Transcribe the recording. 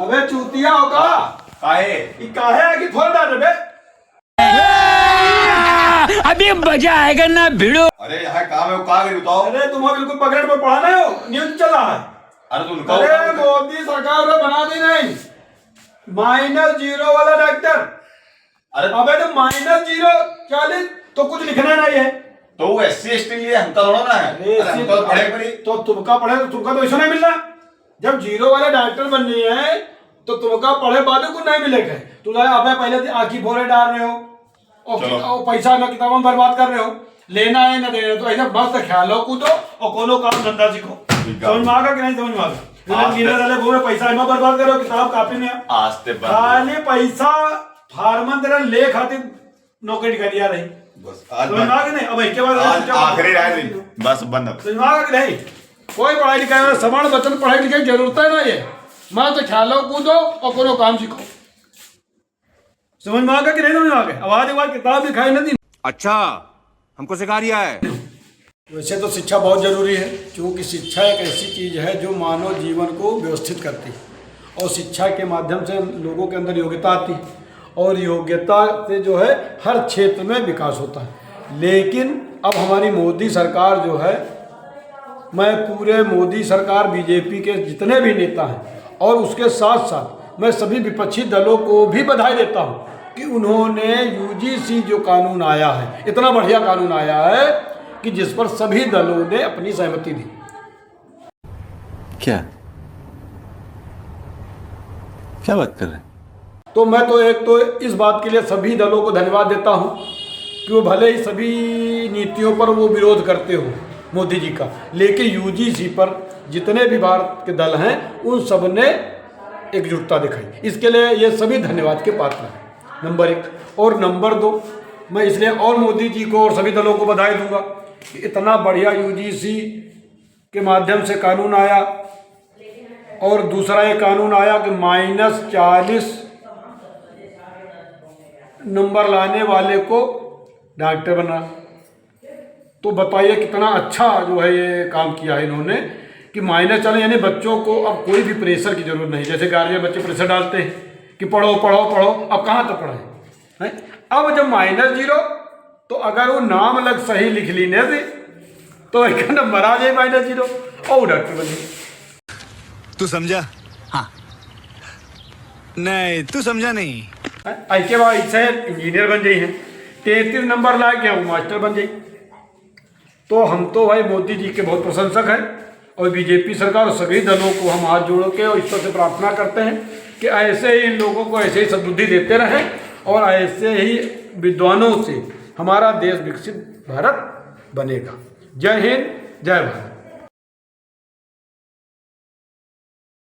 अबे चूतिया होगा काहे काहे कि फोड़ डाल बे। अभी मजा आएगा ना भिड़ो। अरे यहाँ काम है वो कहाँ गई बताओ। अरे तुम बिल्कुल पकड़ पर पढ़ाना हो, न्यूज चल रहा है। अरे तुम अरे मोदी सरकार ने बना दी नहीं -0 वाला डॉक्टर। अरे अबे तो -0 तो कुछ लिखना नहीं है। तो वो SC/ST लिए हमका थोड़ा ना है। अरे हमका तो पढ़े पड़ी। तो तुमका पढ़े तो तुमका तो ऐसा नहीं मिलना। जब 0 वाले डॉक्टर बन रही है तो तुमका पढ़े बाद में कुछ नहीं मिलेगा। तुम अबे पहले तो आँखी फोड़े डाल रहे हो और पैसा में किताबों में बर्बाद कर रहे हो। लेना है ना देना, तो ऐसा मस्त ख्याल हो कूदो और कोनो काम धंधा सीखो। समझ में आगा कि नहीं समझ में आगा? पूरे पैसा में बर्बाद करो, किताब कापी में आस्ते खाली पैसा फार्मन तेरा ले खातिर नौकरी निकालिया रही। बस आज समझ में आगा नहीं? अब इसके बाद आखिरी राय थी बस बंद। समझ में आगा कि नहीं? कोई पढ़ाई लिखाई वाला समान बच्चों को पढ़ाई लिखाई जरूरत है ना। ये मस्त ख्याल कूदो और कोनो काम सीखो। समझ में आगा कि नहीं समझ में आगे? आवाज आवाज किताब दिखाई नहीं दी। अच्छा हमको सिखा रिया है। वैसे तो शिक्षा बहुत जरूरी है, क्योंकि शिक्षा एक ऐसी चीज़ है जो मानव जीवन को व्यवस्थित करती है और शिक्षा के माध्यम से लोगों के अंदर योग्यता आती है और योग्यता से जो है हर क्षेत्र में विकास होता है। लेकिन अब हमारी मोदी सरकार जो है, मैं पूरे मोदी सरकार बीजेपी के जितने भी नेता हैं और उसके साथ साथ मैं सभी विपक्षी दलों को भी बधाई देता हूँ कि उन्होंने UGC जो कानून आया है, इतना बढ़िया कानून आया है कि जिस पर सभी दलों ने अपनी सहमति दी। क्या क्या बात कर रहे हैं? तो मैं तो एक तो इस बात के लिए सभी दलों को धन्यवाद देता हूं कि वो भले ही सभी नीतियों पर वो विरोध करते हो मोदी जी का, लेकिन UGC पर जितने भी भारत के दल हैं उन सब ने एकजुटता दिखाई। इसके लिए ये सभी धन्यवाद के पात्र हैं, नंबर 1। और नंबर 2, मैं इसलिए और मोदी जी को और सभी दलों को बधाई दूंगा कि इतना बढ़िया UGC के माध्यम से कानून आया। और दूसरा ये कानून आया कि -40 नंबर लाने वाले को डॉक्टर बना। तो बताइए कितना अच्छा जो है ये काम किया है इन्होंने कि -40 यानी बच्चों को अब कोई भी प्रेशर की जरूरत नहीं। जैसे गार्जियन बच्चे प्रेशर डालते हैं कि पढ़ो पढ़ो पढ़ो, अब कहाँ तक पढ़ाएं? अब जब -0 तो अगर वो नाम अलग सही लिख लीने से तो एक नंबर आ जाए -0 और डॉक्टर बन जाए। तू समझा? हाँ नहीं तू समझा नहीं। के बाद इससे इंजीनियर बन जाई हैं, 33 नंबर ला के वो मास्टर बन जाई। तो हम तो भाई मोदी जी के बहुत प्रशंसक हैं और बीजेपी सरकार और सभी दलों को हम हाथ जोड़ के और ईश्वर से प्रार्थना करते हैं कि ऐसे ही इन लोगों को ऐसे ही सद्बुद्धि देते रहें और ऐसे ही विद्वानों से हमारा देश विकसित भारत बनेगा। जय हिंद, जय भारत।